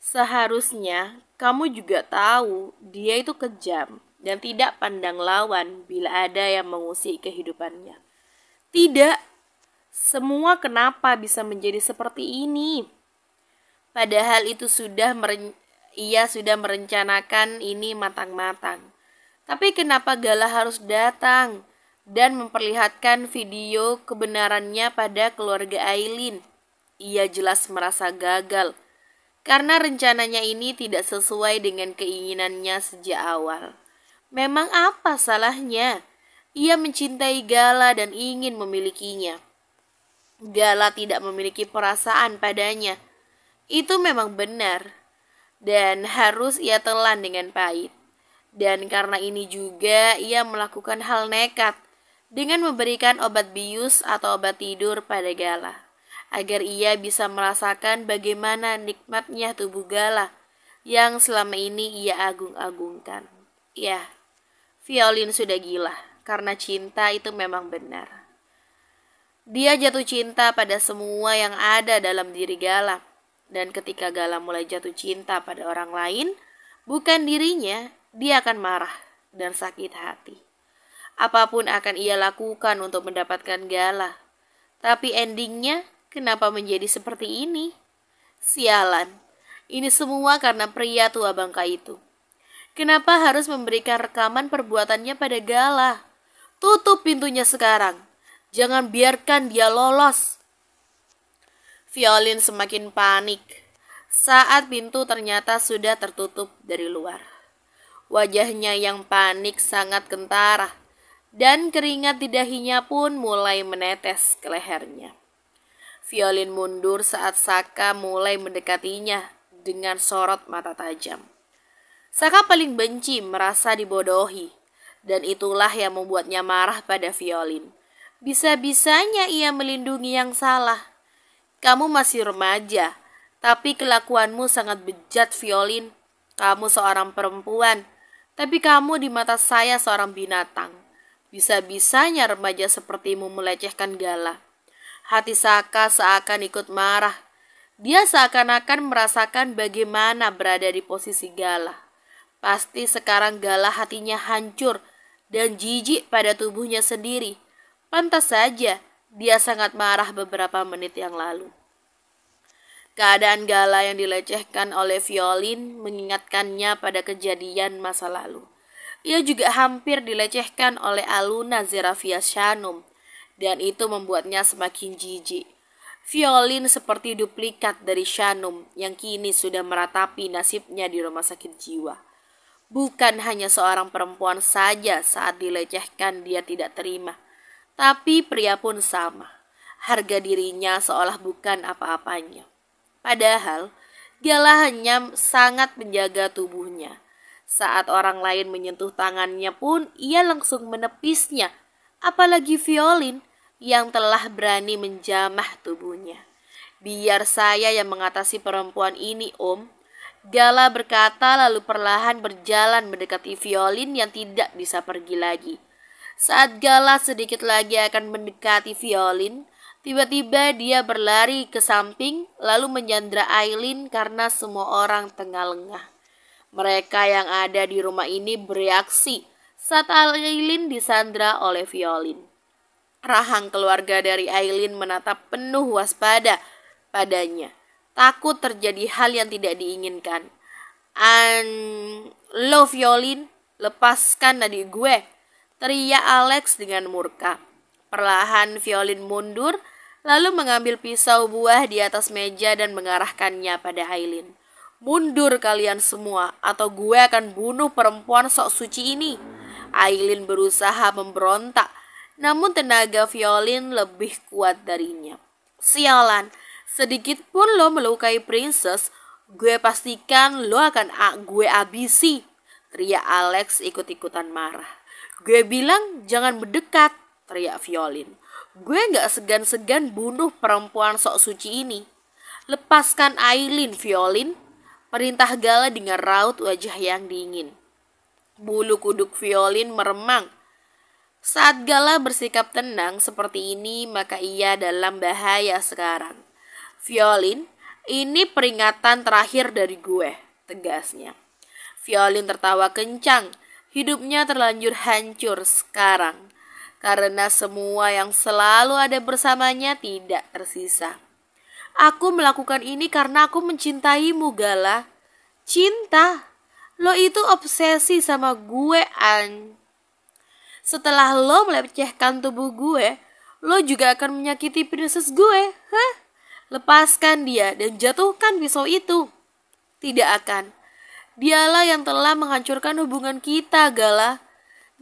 Seharusnya kamu juga tahu dia itu kejam dan tidak pandang lawan bila ada yang mengusik kehidupannya. Tidak, semua kenapa bisa menjadi seperti ini? Padahal ia sudah merencanakan ini matang-matang. Tapi kenapa Gala harus datang dan memperlihatkan video kebenarannya pada keluarga Aileen? Ia jelas merasa gagal karena rencananya ini tidak sesuai dengan keinginannya sejak awal. Memang apa salahnya? Ia mencintai Gala dan ingin memilikinya. Gala tidak memiliki perasaan padanya. Itu memang benar dan harus ia telan dengan pahit. Dan karena ini juga ia melakukan hal nekat dengan memberikan obat bius atau obat tidur pada Gala agar ia bisa merasakan bagaimana nikmatnya tubuh Gala yang selama ini ia agung-agungkan. Ya, Violin sudah gila karena cinta itu memang benar. Dia jatuh cinta pada semua yang ada dalam diri Gala. Dan ketika Gala mulai jatuh cinta pada orang lain, bukan dirinya, dia akan marah dan sakit hati. Apapun akan ia lakukan untuk mendapatkan Gala. Tapi endingnya, kenapa menjadi seperti ini? Sialan, ini semua karena pria tua bangka itu. Kenapa harus memberikan rekaman perbuatannya pada Gala? Tutup pintunya sekarang. Jangan biarkan dia lolos. Violin semakin panik saat pintu ternyata sudah tertutup dari luar. Wajahnya yang panik sangat kentara dan keringat di dahinya pun mulai menetes ke lehernya. Violin mundur saat Saka mulai mendekatinya dengan sorot mata tajam. Saka paling benci merasa dibodohi dan itulah yang membuatnya marah pada Violin. Bisa-bisanya ia melindungi yang salah. Kamu masih remaja, tapi kelakuanmu sangat bejat, Violin. Kamu seorang perempuan, tapi kamu di mata saya seorang binatang. Bisa-bisanya remaja sepertimu melecehkan Gala. Hati Saka seakan ikut marah. Dia seakan-akan merasakan bagaimana berada di posisi Gala. Pasti sekarang Gala hatinya hancur dan jijik pada tubuhnya sendiri. Pantas saja dia sangat marah beberapa menit yang lalu. Keadaan Gala yang dilecehkan oleh Violin mengingatkannya pada kejadian masa lalu. Ia juga hampir dilecehkan oleh Aluna Zerafia Shanum, dan itu membuatnya semakin jijik. Violin seperti duplikat dari Shanum yang kini sudah meratapi nasibnya di rumah sakit jiwa. Bukan hanya seorang perempuan saja saat dilecehkan dia tidak terima, tapi pria pun sama. Harga dirinya seolah bukan apa-apanya. Padahal, Gala hanya sangat menjaga tubuhnya. Saat orang lain menyentuh tangannya pun, ia langsung menepisnya. Apalagi Violin yang telah berani menjamah tubuhnya. Biar saya yang mengatasi perempuan ini, Om. Gala berkata lalu perlahan berjalan mendekati Violin yang tidak bisa pergi lagi. Saat Gala sedikit lagi akan mendekati Violin, tiba-tiba dia berlari ke samping lalu menyandra Aileen karena semua orang tengah lengah. Mereka yang ada di rumah ini bereaksi saat Aileen disandra oleh Violin. Rahang keluarga dari Aileen menatap penuh waspada padanya. Takut terjadi hal yang tidak diinginkan. Lo Violin, lepaskan adik gue, teriak Alex dengan murka. Perlahan Violin mundur, lalu mengambil pisau buah di atas meja dan mengarahkannya pada Aileen. Mundur kalian semua, atau gue akan bunuh perempuan sok suci ini. Aileen berusaha memberontak, namun tenaga Violin lebih kuat darinya. Sialan, sedikit pun lo melukai Princess, gue pastikan lo akan gue abisi, teriak Alex ikut-ikutan marah. Gue bilang jangan mendekat, teriak Violin. Gue gak segan-segan bunuh perempuan sok suci ini. Lepaskan Aileen, Violin, perintah Gala dengan raut wajah yang dingin. Bulu kuduk Violin meremang. Saat Gala bersikap tenang seperti ini, maka ia dalam bahaya sekarang. Violin, Ini peringatan terakhir dari gue, tegasnya. Violin tertawa kencang. Hidupnya terlanjur hancur sekarang. Karena semua yang selalu ada bersamanya tidak tersisa. Aku melakukan ini karena aku mencintaimu, Gala. Cinta? Lo itu obsesi sama gue, An. Setelah lo melecehkan tubuh gue, lo juga akan menyakiti princess gue. Hah? Lepaskan dia dan jatuhkan pisau itu. Tidak akan. Dialah yang telah menghancurkan hubungan kita, Gala.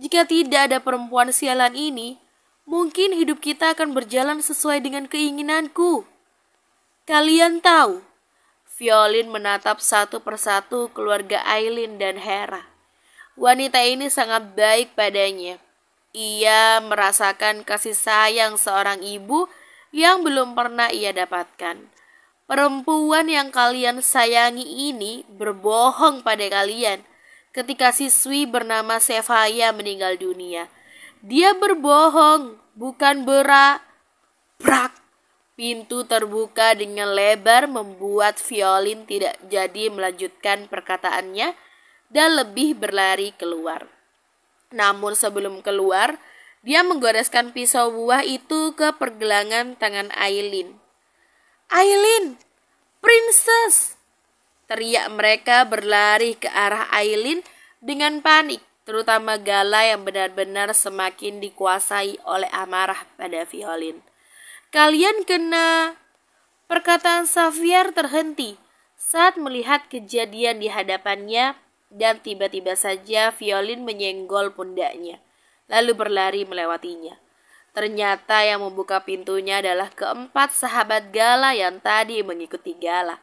Jika tidak ada perempuan sialan ini, mungkin hidup kita akan berjalan sesuai dengan keinginanku. Kalian tahu, Violin menatap satu persatu keluarga Aileen dan Hera. Wanita ini sangat baik padanya. Ia merasakan kasih sayang seorang ibu yang belum pernah ia dapatkan. Perempuan yang kalian sayangi ini berbohong pada kalian ketika siswi bernama Sevaya meninggal dunia. Dia berbohong, bukan berak. Pintu terbuka dengan lebar membuat Violin tidak jadi melanjutkan perkataannya dan lebih berlari keluar. Namun sebelum keluar, dia menggoreskan pisau buah itu ke pergelangan tangan Aileen. Aileen, princess! Teriak mereka berlari ke arah Aileen dengan panik, terutama Gala yang benar-benar semakin dikuasai oleh amarah pada Violin. Kalian kena... Perkataan Xavier terhenti saat melihat kejadian di hadapannya dan tiba-tiba saja Violin menyenggol pundaknya, lalu berlari melewatinya. Ternyata yang membuka pintunya adalah keempat sahabat Gala yang tadi mengikuti Gala.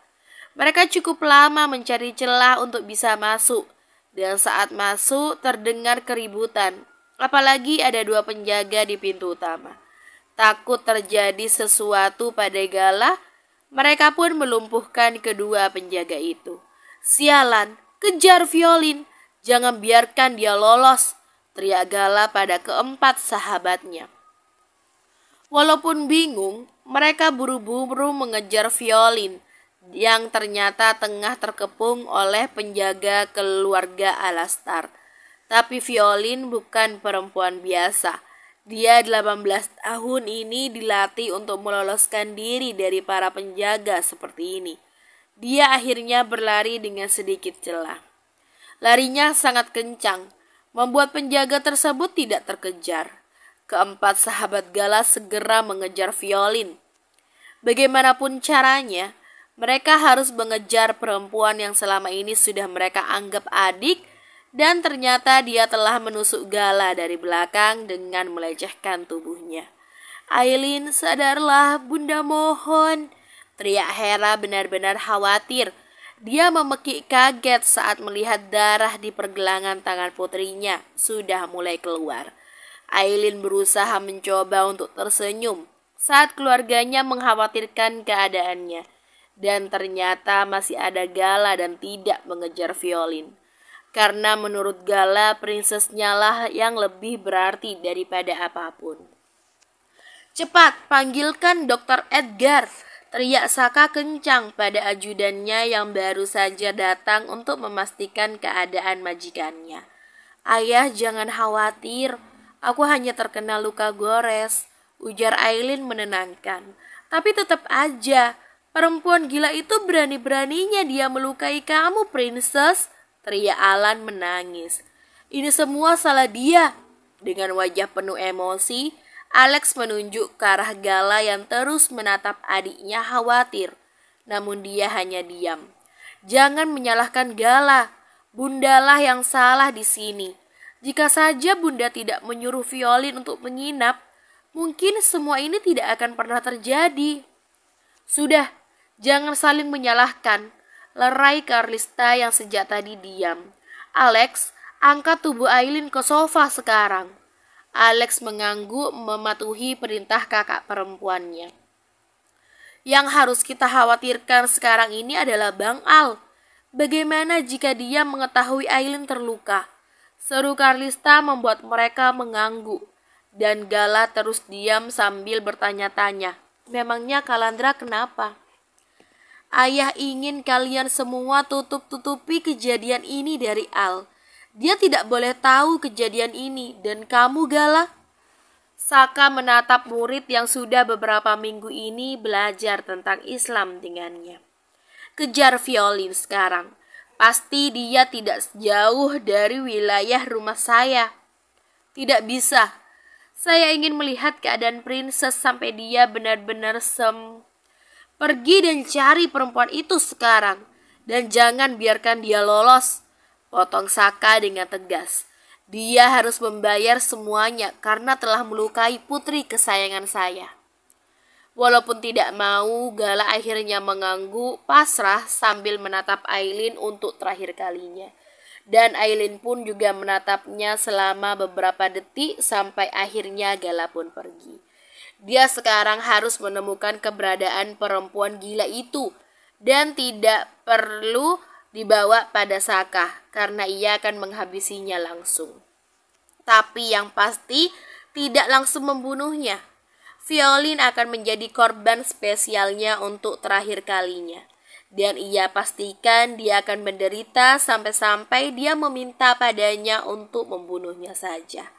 Mereka cukup lama mencari celah untuk bisa masuk, dan saat masuk terdengar keributan. Apalagi ada dua penjaga di pintu utama. Takut terjadi sesuatu pada Gala, mereka pun melumpuhkan kedua penjaga itu. Sialan, kejar Violin, jangan biarkan dia lolos, teriak Gala pada keempat sahabatnya. Walaupun bingung, mereka buru-buru mengejar Violin yang ternyata tengah terkepung oleh penjaga keluarga Alastar. Tapi Violin bukan perempuan biasa. Dia 18 tahun ini dilatih untuk meloloskan diri dari para penjaga seperti ini. Dia akhirnya berlari dengan sedikit celah. Larinya sangat kencang, membuat penjaga tersebut tidak terkejar. Keempat sahabat Gala segera mengejar Violin. Bagaimanapun caranya, mereka harus mengejar perempuan yang selama ini sudah mereka anggap adik, dan ternyata dia telah menusuk Gala dari belakang dengan melecehkan tubuhnya. Aileen, sadarlah, Bunda mohon, teriak Hera benar-benar khawatir. Dia memekik kaget saat melihat darah di pergelangan tangan putrinya sudah mulai keluar. Aileen berusaha mencoba untuk tersenyum saat keluarganya mengkhawatirkan keadaannya. Dan ternyata masih ada Gala dan tidak mengejar Violin. Karena menurut Gala, princessnya lah yang lebih berarti daripada apapun. Cepat, panggilkan Dr. Edgar, teriak Saka kencang pada ajudannya yang baru saja datang untuk memastikan keadaan majikannya. Ayah, jangan khawatir. Aku hanya terkena luka gores, ujar Aileen menenangkan. Tapi tetap aja, perempuan gila itu berani-beraninya dia melukai kamu, princess, teriak Alan menangis. Ini semua salah dia. Dengan wajah penuh emosi, Alex menunjuk ke arah Gala yang terus menatap adiknya khawatir. Namun dia hanya diam. Jangan menyalahkan Gala. Bundalah yang salah di sini. Jika saja Bunda tidak menyuruh Violin untuk menginap, mungkin semua ini tidak akan pernah terjadi. Sudah, jangan saling menyalahkan, lerai Carlista yang sejak tadi diam. Alex, angkat tubuh Aileen ke sofa sekarang. Alex mengangguk mematuhi perintah kakak perempuannya. Yang harus kita khawatirkan sekarang ini adalah Bang Al. Bagaimana jika dia mengetahui Aileen terluka? Seru Carlista membuat mereka mengangguk. Dan Gala terus diam sambil bertanya-tanya. Memangnya Kalandra kenapa? Ayah ingin kalian semua tutup-tutupi kejadian ini dari Al. Dia tidak boleh tahu kejadian ini. Dan kamu, Gala?" Saka menatap murid yang sudah beberapa minggu ini belajar tentang Islam dengannya. "Kejar Violin sekarang. Pasti dia tidak jauh dari wilayah rumah saya." "Tidak bisa. Saya ingin melihat keadaan Princess sampai dia benar-benar Pergi dan cari perempuan itu sekarang. Dan jangan biarkan dia lolos," potong Saka dengan tegas. "Dia harus membayar semuanya karena telah melukai putri kesayangan saya." Walaupun tidak mau, Gala akhirnya mengangguk pasrah sambil menatap Aileen untuk terakhir kalinya. Dan Aileen pun juga menatapnya selama beberapa detik sampai akhirnya Gala pun pergi. Dia sekarang harus menemukan keberadaan perempuan gila itu dan tidak perlu dibawa pada Saka karena ia akan menghabisinya langsung. Tapi yang pasti tidak langsung membunuhnya. Violin akan menjadi korban spesialnya untuk terakhir kalinya. Dan ia pastikan dia akan menderita sampai-sampai dia meminta padanya untuk membunuhnya saja.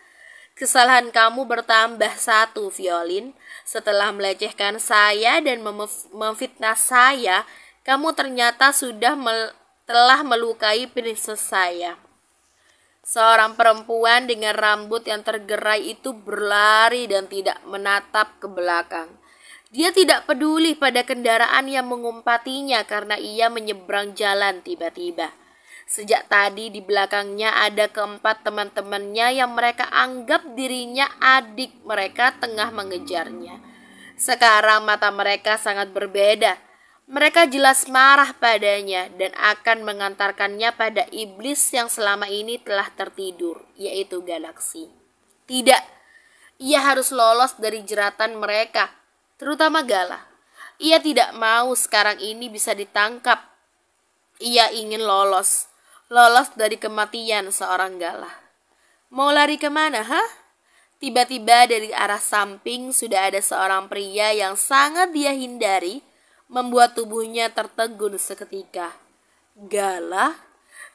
Kesalahan kamu bertambah satu, Violin. Setelah melecehkan saya dan memfitnah saya, kamu ternyata telah melukai princess saya. Seorang perempuan dengan rambut yang tergerai itu berlari dan tidak menatap ke belakang. Dia tidak peduli pada kendaraan yang mengumpatinya karena ia menyeberang jalan tiba-tiba. Sejak tadi di belakangnya ada keempat teman-temannya yang mereka anggap dirinya adik mereka tengah mengejarnya. Sekarang mata mereka sangat berbeda. Mereka jelas marah padanya dan akan mengantarkannya pada iblis yang selama ini telah tertidur, yaitu galaksi. Tidak, ia harus lolos dari jeratan mereka, terutama Gala. Ia tidak mau sekarang ini bisa ditangkap. Ia ingin lolos dari kematian seorang Gala. Mau lari kemana, Tiba-tiba dari arah samping sudah ada seorang pria yang sangat dia hindari, membuat tubuhnya tertegun seketika. "Gala?"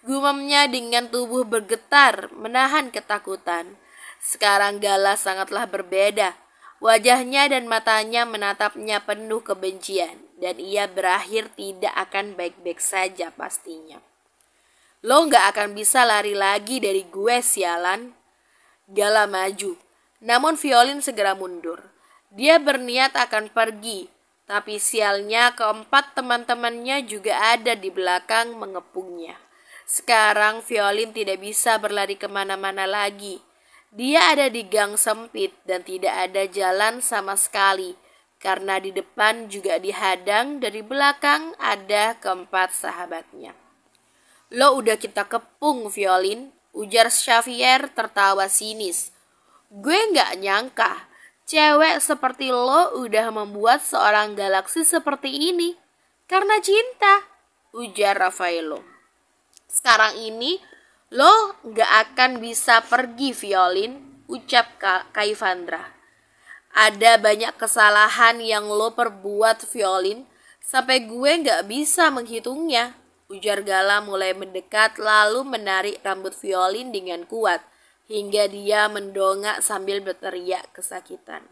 gumamnya dengan tubuh bergetar, menahan ketakutan. Sekarang Gala sangatlah berbeda. Wajahnya dan matanya menatapnya penuh kebencian, dan ia berakhir tidak akan baik-baik saja pastinya. "Lo gak akan bisa lari lagi dari gue, sialan." Gala maju, namun Violin segera mundur. Dia berniat akan pergi, tapi sialnya keempat teman-temannya juga ada di belakang mengepungnya. Sekarang Violin tidak bisa berlari kemana-mana lagi. Dia ada di gang sempit dan tidak ada jalan sama sekali, karena di depan juga dihadang, dari belakang ada keempat sahabatnya. "Lo udah kita kepung, Violin," ujar Xavier tertawa sinis. "Gue gak nyangka cewek seperti lo udah membuat seorang galaksi seperti ini. Karena cinta," ujar Raffaello. "Sekarang ini lo gak akan bisa pergi, Violin," ucap Kaivandra. "Ada banyak kesalahan yang lo perbuat, Violin, sampai gue gak bisa menghitungnya," ujar Gala mulai mendekat lalu menarik rambut Violin dengan kuat hingga dia mendongak sambil berteriak kesakitan.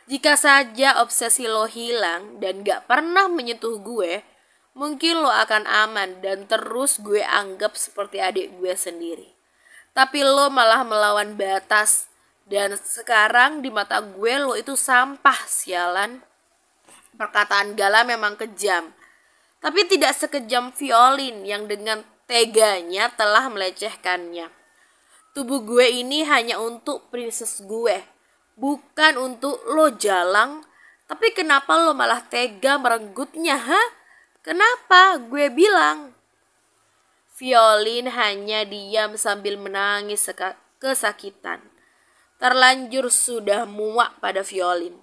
"Jika saja obsesi lo hilang dan gak pernah menyentuh gue, mungkin lo akan aman dan terus gue anggap seperti adik gue sendiri. Tapi lo malah melawan batas, dan sekarang di mata gue lo itu sampah, sialan." Perkataan Gala memang kejam, tapi tidak sekejam Violin yang dengan teganya telah melecehkannya. "Tubuh gue ini hanya untuk princess gue, bukan untuk lo, jalang. Tapi kenapa lo malah tega merenggutnya, Kenapa? Gue bilang." Violin hanya diam sambil menangis kesakitan. Terlanjur sudah muak pada Violin.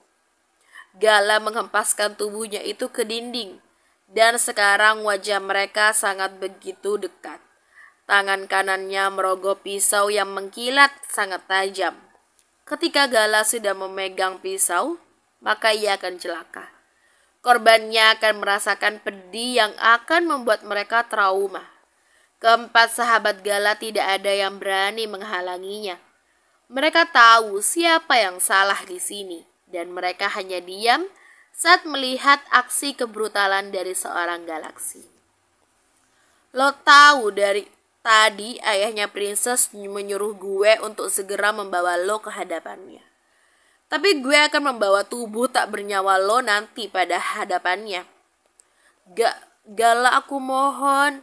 Gala menghempaskan tubuhnya itu ke dinding, dan sekarang wajah mereka sangat begitu dekat. Tangan kanannya merogoh pisau yang mengkilat sangat tajam. Ketika Gala sudah memegang pisau, maka ia akan celaka. Korbannya akan merasakan pedih yang akan membuat mereka trauma. Keempat sahabat Gala tidak ada yang berani menghalanginya. Mereka tahu siapa yang salah di sini, dan mereka hanya diam saat melihat aksi kebrutalan dari seorang galaksi. Lo tahu dari tadi ayahnya Princess menyuruh gue untuk segera membawa lo ke hadapannya. Tapi gue akan membawa tubuh tak bernyawa lo nanti pada hadapannya. Gala, aku mohon,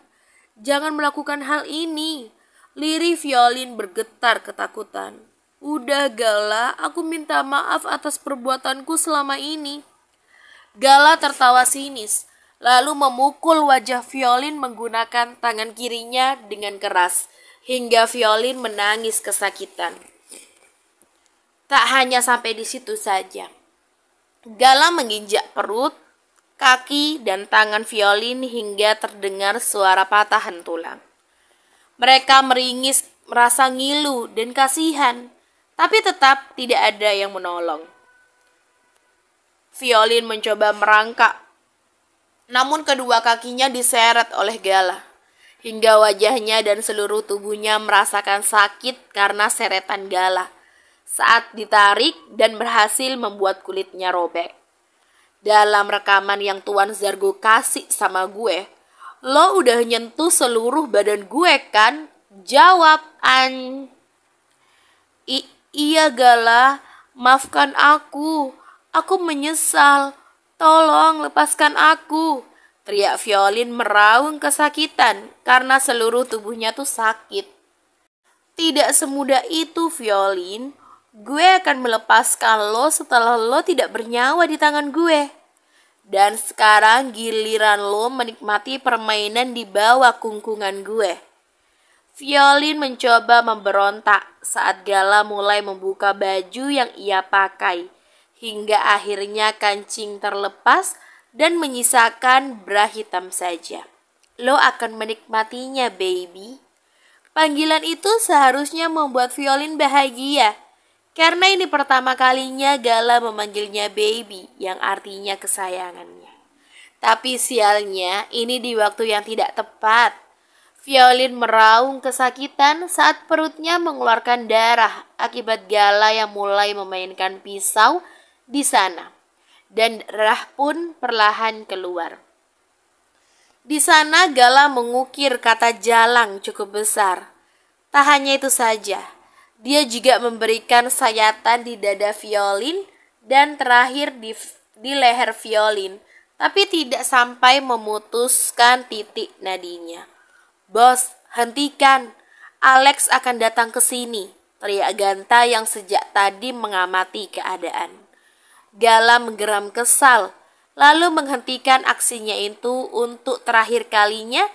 jangan melakukan hal ini. Lirih violin bergetar ketakutan. Udah Gala, aku minta maaf atas perbuatanku selama ini. Gala tertawa sinis, lalu memukul wajah violin menggunakan tangan kirinya dengan keras, hingga violin menangis kesakitan. Tak hanya sampai di situ saja. Gala menginjak perut, kaki, dan tangan violin hingga terdengar suara patahan tulang. Mereka meringis, merasa ngilu dan kasihan, tapi tetap tidak ada yang menolong. Violin mencoba merangkak, namun kedua kakinya diseret oleh Gala, hingga wajahnya dan seluruh tubuhnya merasakan sakit karena seretan Gala saat ditarik dan berhasil membuat kulitnya robek. Dalam rekaman yang Tuan Zargo kasih sama gue, lo udah nyentuh seluruh badan gue kan? Jawab, Iya Gala, maafkan aku. Aku menyesal. Tolong lepaskan aku. Teriak violin meraung kesakitan karena seluruh tubuhnya tuh sakit. Tidak semudah itu violin. Gue akan melepaskan lo setelah lo tidak bernyawa di tangan gue. Dan sekarang giliran lo menikmati permainan di bawah kungkungan gue. Violin mencoba memberontak saat Gala mulai membuka baju yang ia pakai. Hingga akhirnya kancing terlepas dan menyisakan bra hitam saja. Lo akan menikmatinya baby. Panggilan itu seharusnya membuat violin bahagia. Karena ini pertama kalinya Gala memanggilnya baby, yang artinya kesayangannya. Tapi sialnya, ini di waktu yang tidak tepat. Violin meraung kesakitan saat perutnya mengeluarkan darah akibat Gala yang mulai memainkan pisau di sana. Dan darah pun perlahan keluar. Di sana Gala mengukir kata jalang cukup besar. Tak hanya itu saja. Dia juga memberikan sayatan di dada violin dan terakhir di leher violin, tapi tidak sampai memutuskan titik nadinya. Bos, hentikan. Alex akan datang ke sini, teriak Ganta yang sejak tadi mengamati keadaan. Gala menggeram kesal, lalu menghentikan aksinya itu untuk terakhir kalinya.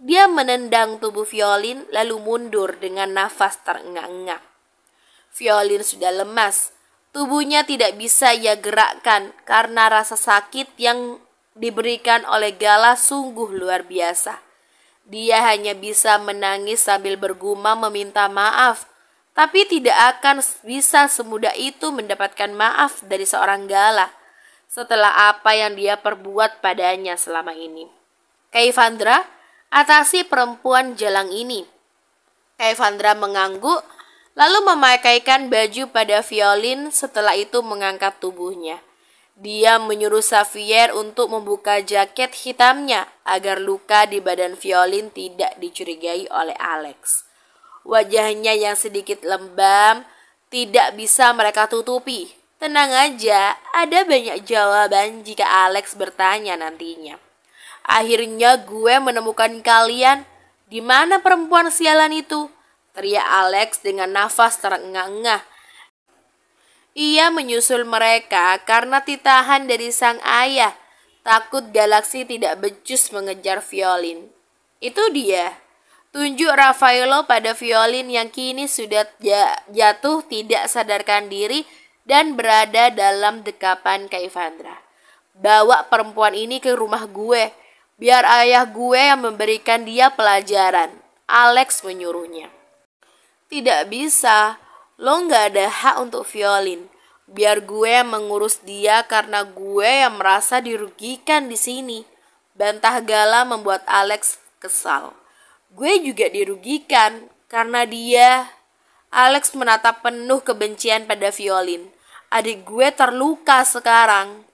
Dia menendang tubuh violin lalu mundur dengan nafas terengah-engah. Violin sudah lemas, tubuhnya tidak bisa ia gerakkan karena rasa sakit yang diberikan oleh Gala sungguh luar biasa. Dia hanya bisa menangis sambil bergumam meminta maaf, tapi tidak akan bisa semudah itu mendapatkan maaf dari seorang Gala setelah apa yang dia perbuat padanya selama ini. Kaivandra, atasi perempuan jalang ini. Kaivandra mengangguk, lalu memakaikan baju pada violin, setelah itu mengangkat tubuhnya. Dia menyuruh Xavier untuk membuka jaket hitamnya agar luka di badan violin tidak dicurigai oleh Alex. Wajahnya yang sedikit lembam tidak bisa mereka tutupi. Tenang aja, ada banyak jawaban jika Alex bertanya nantinya. Akhirnya gue menemukan kalian. Di mana perempuan sialan itu? Teriak Alex dengan nafas terengah-engah. Ia menyusul mereka karena titahan dari sang ayah. Takut galaksi tidak becus mengejar violin. Itu dia. Tunjuk Raffaello pada violin yang kini sudah jatuh tidak sadarkan diri dan berada dalam dekapan Kaivandra. Bawa perempuan ini ke rumah gue. Biar ayah gue yang memberikan dia pelajaran. Alex menyuruhnya. Tidak bisa, lo gak ada hak untuk violin. Biar gue yang mengurus dia karena gue yang merasa dirugikan di sini. Bantah Gala membuat Alex kesal. Gue juga dirugikan karena dia. Alex menatap penuh kebencian pada Violin. Adik gue terluka sekarang.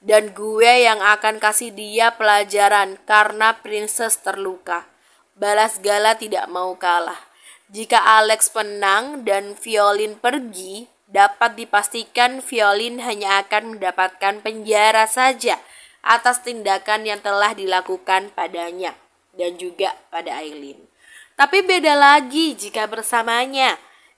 Dan gue yang akan kasih dia pelajaran karena Princess terluka. Balas Gala tidak mau kalah. Jika Alex menang dan Violin pergi, dapat dipastikan Violin hanya akan mendapatkan penjara saja atas tindakan yang telah dilakukan padanya dan juga pada Aileen. Tapi beda lagi jika bersamanya.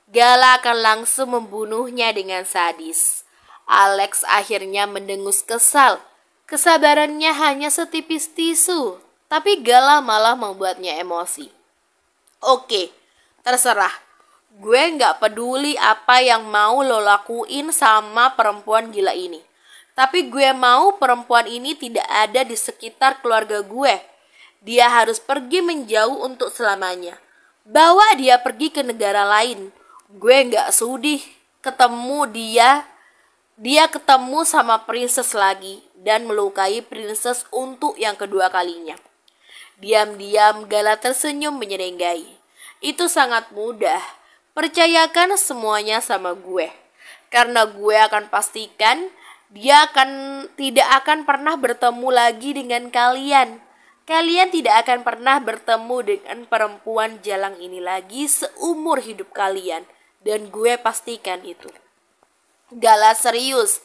Gala akan langsung membunuhnya dengan sadis. Alex akhirnya mendengus kesal. Kesabarannya hanya setipis tisu, tapi Gala malah membuatnya emosi. Oke, terserah. Gue gak peduli apa yang mau lo lakuin sama perempuan gila ini. Tapi gue mau perempuan ini tidak ada di sekitar keluarga gue. Dia harus pergi menjauh untuk selamanya. Bawa dia pergi ke negara lain. Gue gak sudi ketemu dia. Dia ketemu sama Princess lagi dan melukai Princess untuk yang kedua kalinya. Diam-diam Gala tersenyum menyeringai. Itu sangat mudah. Percayakan semuanya sama gue. Karena gue akan pastikan dia tidak akan pernah bertemu lagi dengan kalian. Kalian tidak akan pernah bertemu dengan perempuan jalang ini lagi seumur hidup kalian. Dan gue pastikan itu. Gala serius.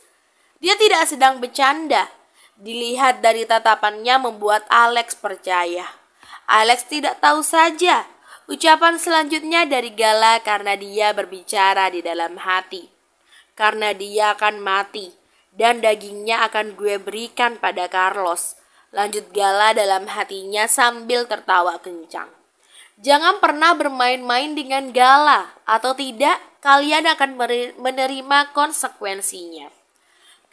Dia tidak sedang bercanda. Dilihat dari tatapannya membuat Alex percaya. Alex tidak tahu saja ucapan selanjutnya dari Gala karena dia berbicara di dalam hati. Karena dia akan mati dan dagingnya akan gue berikan pada Carlos. Lanjut Gala dalam hatinya sambil tertawa kencang. Jangan pernah bermain-main dengan Gala, atau tidak kalian akan menerima konsekuensinya.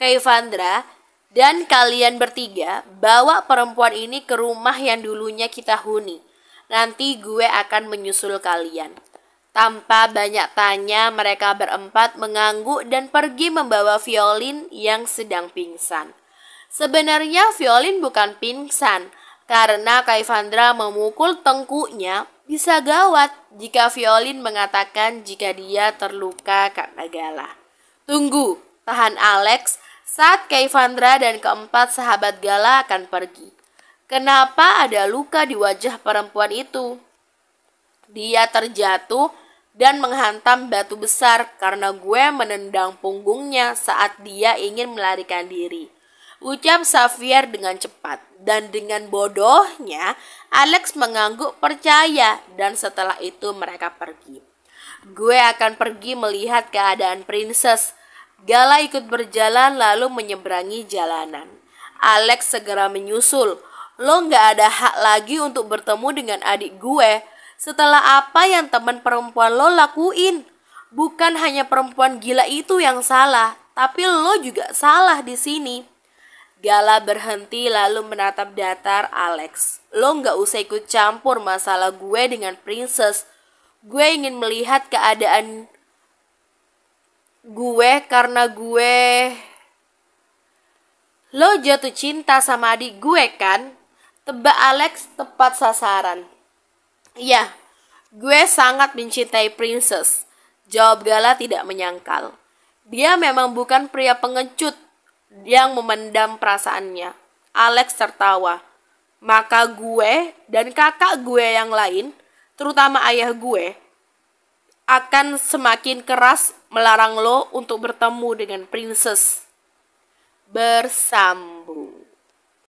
Kaivandra dan kalian bertiga bawa perempuan ini ke rumah yang dulunya kita huni. Nanti gue akan menyusul kalian. Tanpa banyak tanya, mereka berempat mengangguk dan pergi membawa Violin yang sedang pingsan. Sebenarnya Violin bukan pingsan, karena Kaivandra memukul tengkuknya bisa gawat jika Violin mengatakan jika dia terluka karena Gala. Tunggu, tahan Alex saat Kaivandra dan keempat sahabat Gala akan pergi. Kenapa ada luka di wajah perempuan itu? Dia terjatuh dan menghantam batu besar karena gue menendang punggungnya saat dia ingin melarikan diri. Ucap Xavier dengan cepat, dan dengan bodohnya Alex mengangguk percaya dan setelah itu mereka pergi. Gue akan pergi melihat keadaan Princess. Gala ikut berjalan lalu menyeberangi jalanan. Alex segera menyusul. Lo gak ada hak lagi untuk bertemu dengan adik gue setelah apa yang teman perempuan lo lakuin. Bukan hanya perempuan gila itu yang salah, tapi lo juga salah di sini. Gala berhenti lalu menatap datar Alex. Lo gak usah ikut campur masalah gue dengan Princess. Gue ingin melihat keadaan gue karena Lo jatuh cinta sama adik gue kan? Tebak Alex tepat sasaran. Iya, gue sangat mencintai Princess. Jawab Gala tidak menyangkal. Dia memang bukan pria pengecut yang memendam perasaannya. Alex tertawa. Maka gue dan kakak gue yang lain, terutama ayah gue, akan semakin keras melarang lo untuk bertemu dengan Princess. Bersambung.